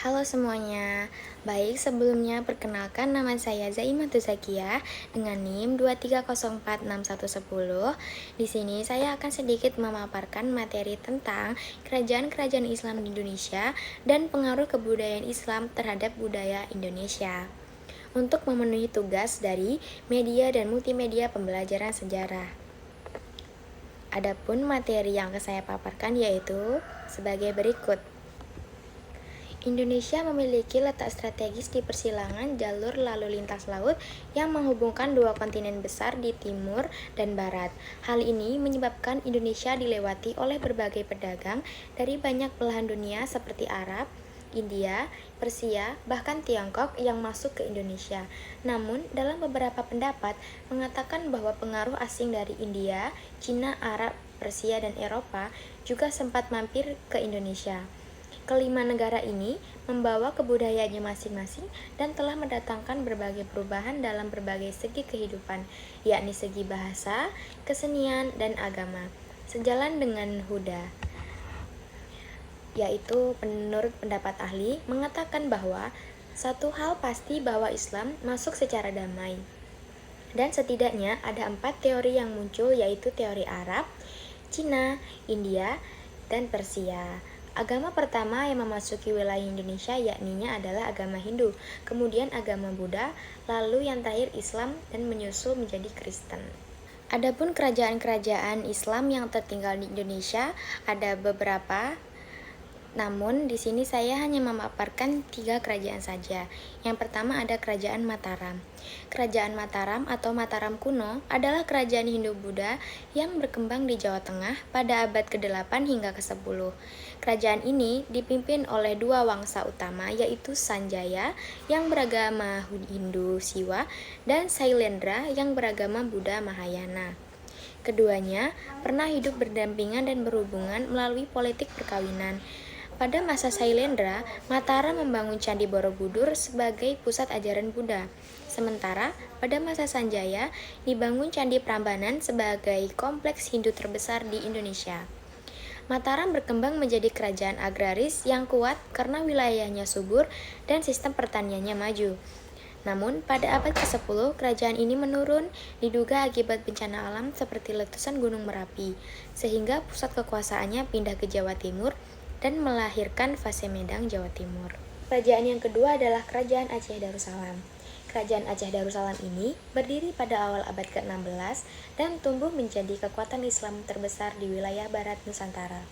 Halo semuanya, baik sebelumnya perkenalkan nama saya Zaimatul Zakiah dengan NIM 2304611. Di sini saya akan sedikit memaparkan materi tentang kerajaan-kerajaan Islam di Indonesia dan pengaruh kebudayaan Islam terhadap budaya Indonesia. Untuk memenuhi tugas dari media dan multimedia pembelajaran sejarah. Adapun materi yang saya paparkan yaitu sebagai berikut. Indonesia memiliki letak strategis di persilangan jalur lalu lintas laut yang menghubungkan dua kontinen besar di timur dan barat. Hal ini menyebabkan Indonesia dilewati oleh berbagai pedagang dari banyak belahan dunia seperti Arab, India, Persia, bahkan Tiongkok yang masuk ke Indonesia. Namun, dalam beberapa pendapat mengatakan bahwa pengaruh asing dari India, Cina, Arab, Persia, dan Eropa juga sempat mampir ke Indonesia. Kelima negara ini membawa kebudayaannya masing-masing dan telah mendatangkan berbagai perubahan dalam berbagai segi kehidupan, yakni segi bahasa, kesenian, dan agama. Sejalan dengan Huda, yaitu menurut pendapat ahli, mengatakan bahwa satu hal pasti bahwa Islam masuk secara damai. Dan setidaknya ada 4 teori yang muncul, yaitu teori Arab, Cina, India, dan Persia. Agama pertama yang memasuki wilayah Indonesia yakninya adalah agama Hindu, kemudian agama Buddha, lalu yang terakhir Islam dan menyusul menjadi Kristen. Adapun kerajaan-kerajaan Islam yang tertinggal di Indonesia ada beberapa, namun di sini saya hanya memaparkan 3 kerajaan saja. Yang pertama ada Kerajaan Mataram. Kerajaan Mataram atau Mataram kuno adalah kerajaan Hindu-Buddha yang berkembang di Jawa Tengah pada abad ke-8 hingga ke-10. Kerajaan ini dipimpin oleh dua wangsa utama, yaitu Sanjaya yang beragama Hindu Siwa dan Sailendra yang beragama Buddha Mahayana. Keduanya pernah hidup berdampingan dan berhubungan melalui politik perkawinan. Pada masa Sailendra, Mataram membangun Candi Borobudur sebagai pusat ajaran Buddha. Sementara pada masa Sanjaya dibangun Candi Prambanan sebagai kompleks Hindu terbesar di Indonesia. Mataram berkembang menjadi kerajaan agraris yang kuat karena wilayahnya subur dan sistem pertaniannya maju. Namun, pada abad ke-10, kerajaan ini menurun, diduga akibat bencana alam seperti letusan Gunung Merapi, sehingga pusat kekuasaannya pindah ke Jawa Timur dan melahirkan Fase Medang, Jawa Timur. Kerajaan yang kedua adalah Kerajaan Aceh Darussalam. Kerajaan Aceh Darussalam ini berdiri pada awal abad ke-16 dan tumbuh menjadi kekuatan Islam terbesar di wilayah barat Nusantara.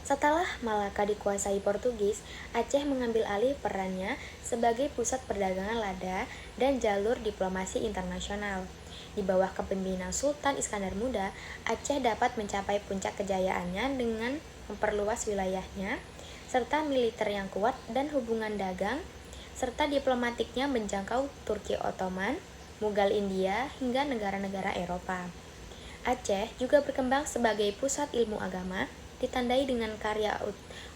Setelah Malaka dikuasai Portugis, Aceh mengambil alih perannya sebagai pusat perdagangan lada dan jalur diplomasi internasional. Di bawah kepemimpinan Sultan Iskandar Muda, Aceh dapat mencapai puncak kejayaannya dengan memperluas wilayahnya, serta militer yang kuat dan hubungan dagang, serta diplomatiknya menjangkau Turki Ottoman, Mughal India, hingga negara-negara Eropa. Aceh juga berkembang sebagai pusat ilmu agama, ditandai dengan karya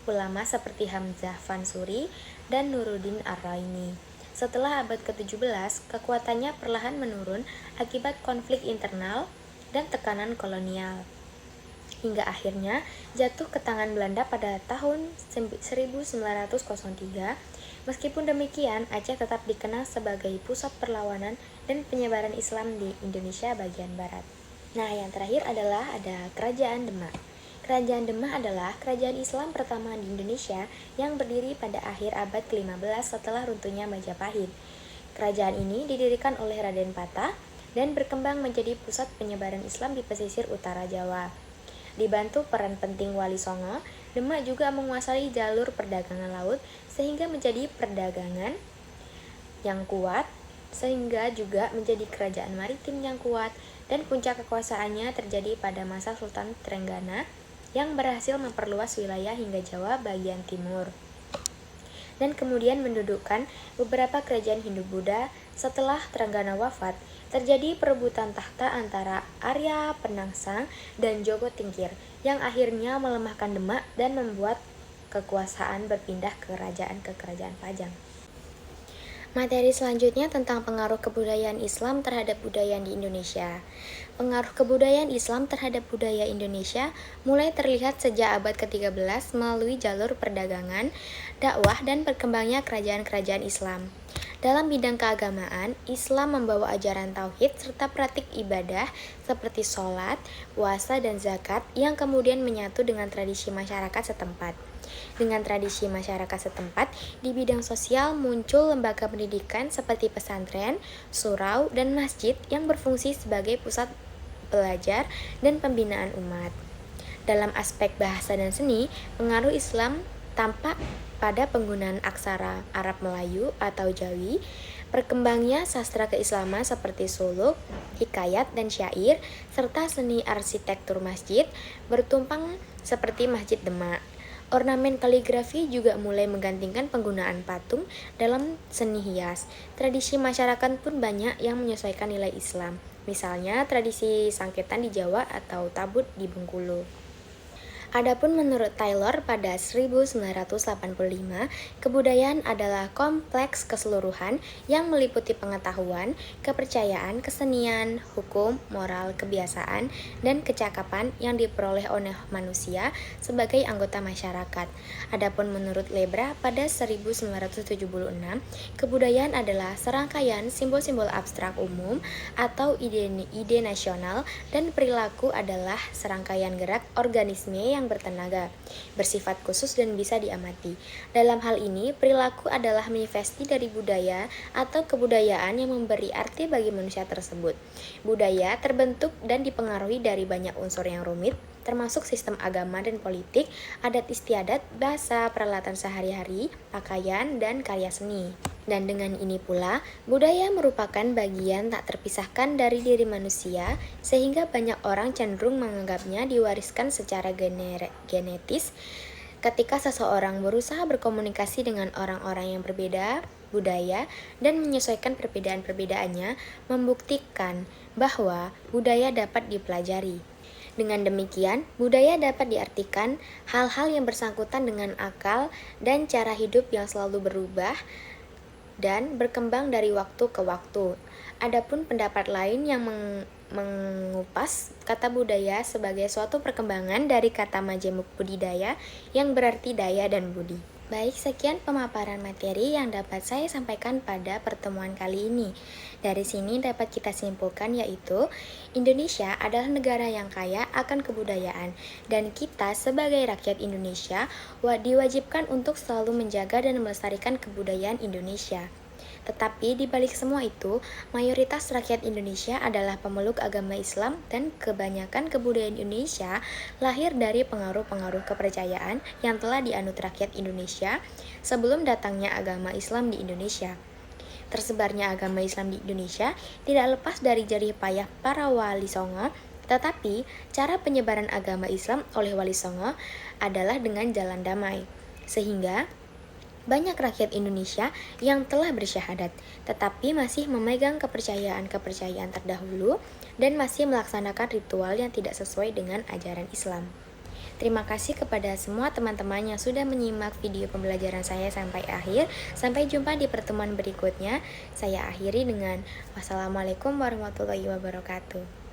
ulama seperti Hamzah Fansuri dan Nuruddin Ar-Raini. Setelah abad ke-17, kekuatannya perlahan menurun akibat konflik internal dan tekanan kolonial, hingga akhirnya jatuh ke tangan Belanda pada tahun 1903. Meskipun demikian, Aceh tetap dikenal sebagai pusat perlawanan dan penyebaran Islam di Indonesia bagian barat. Nah, yang terakhir adalah ada Kerajaan Demak. Kerajaan Demak adalah kerajaan Islam pertama di Indonesia yang berdiri pada akhir abad ke-15 setelah runtuhnya Majapahit. Kerajaan ini didirikan oleh Raden Patah dan berkembang menjadi pusat penyebaran Islam di pesisir utara Jawa. Dibantu peran penting Wali Songo, Demak juga menguasai jalur perdagangan laut sehingga menjadi perdagangan yang kuat, sehingga juga menjadi kerajaan maritim yang kuat, dan puncak kekuasaannya terjadi pada masa Sultan Trenggana yang berhasil memperluas wilayah hingga Jawa bagian timur dan kemudian mendudukkan beberapa kerajaan Hindu-Buddha. Setelah Trenggana wafat, terjadi perebutan tahta antara Arya Penangsang dan Joko Tingkir yang akhirnya melemahkan Demak dan membuat kekuasaan berpindah ke kerajaan Pajang. Materi selanjutnya tentang pengaruh kebudayaan Islam terhadap budaya di Indonesia. Pengaruh kebudayaan Islam terhadap budaya Indonesia mulai terlihat sejak abad ke-13 melalui jalur perdagangan, dakwah, dan berkembangnya kerajaan-kerajaan Islam. Dalam bidang keagamaan, Islam membawa ajaran tauhid serta praktik ibadah seperti sholat, puasa, dan zakat yang kemudian menyatu dengan tradisi masyarakat setempat. Dengan tradisi masyarakat setempat, di bidang sosial muncul lembaga pendidikan seperti pesantren, surau, dan masjid yang berfungsi sebagai pusat belajar dan pembinaan umat. Dalam aspek bahasa dan seni, pengaruh Islam tampak pada penggunaan aksara Arab Melayu atau Jawi, berkembangnya sastra keislaman seperti suluk, hikayat, dan syair, serta seni arsitektur masjid bertumpang seperti Masjid Demak. Ornamen kaligrafi juga mulai menggantikan penggunaan patung dalam seni hias. Tradisi masyarakat pun banyak yang menyesuaikan nilai Islam. Misalnya tradisi sangketan di Jawa atau tabut di Bengkulu. Adapun menurut Taylor pada 1985, kebudayaan adalah kompleks keseluruhan yang meliputi pengetahuan, kepercayaan, kesenian, hukum, moral, kebiasaan, dan kecakapan yang diperoleh oleh manusia sebagai anggota masyarakat. Adapun menurut Lebra pada 1976, kebudayaan adalah serangkaian simbol-simbol abstrak umum atau ide nasional, dan perilaku adalah serangkaian gerak organisme yang bertenaga, bersifat khusus dan bisa diamati. Dalam hal ini, perilaku adalah manifesti dari budaya atau kebudayaan yang memberi arti bagi manusia tersebut. Budaya terbentuk dan dipengaruhi dari banyak unsur yang rumit, termasuk sistem agama dan politik, adat istiadat, bahasa, peralatan sehari-hari, pakaian, dan karya seni. Dan dengan ini pula, budaya merupakan bagian tak terpisahkan dari diri manusia, sehingga banyak orang cenderung menganggapnya diwariskan secara genetis. Ketika seseorang berusaha berkomunikasi dengan orang-orang yang berbeda budaya dan menyesuaikan perbedaan-perbedaannya, membuktikan bahwa budaya dapat dipelajari. Dengan demikian, budaya dapat diartikan hal-hal yang bersangkutan dengan akal dan cara hidup yang selalu berubah dan berkembang dari waktu ke waktu. Adapun pendapat lain yang mengupas kata budaya sebagai suatu perkembangan dari kata majemuk budidaya yang berarti daya dan budi. Baik, sekian pemaparan materi yang dapat saya sampaikan pada pertemuan kali ini. Dari sini dapat kita simpulkan yaitu Indonesia adalah negara yang kaya akan kebudayaan, dan kita sebagai rakyat Indonesia diwajibkan untuk selalu menjaga dan melestarikan kebudayaan Indonesia. Tetapi di balik semua itu, mayoritas rakyat Indonesia adalah pemeluk agama Islam, dan kebanyakan kebudayaan Indonesia lahir dari pengaruh-pengaruh kepercayaan yang telah dianut rakyat Indonesia sebelum datangnya agama Islam di Indonesia. Tersebarnya agama Islam di Indonesia tidak lepas dari jerih payah para wali songo, tetapi cara penyebaran agama Islam oleh wali songo adalah dengan jalan damai. Sehingga banyak rakyat Indonesia yang telah bersyahadat, tetapi masih memegang kepercayaan-kepercayaan terdahulu dan masih melaksanakan ritual yang tidak sesuai dengan ajaran Islam. Terima kasih kepada semua teman-teman yang sudah menyimak video pembelajaran saya sampai akhir. Sampai jumpa di pertemuan berikutnya. Saya akhiri dengan wassalamualaikum warahmatullahi wabarakatuh.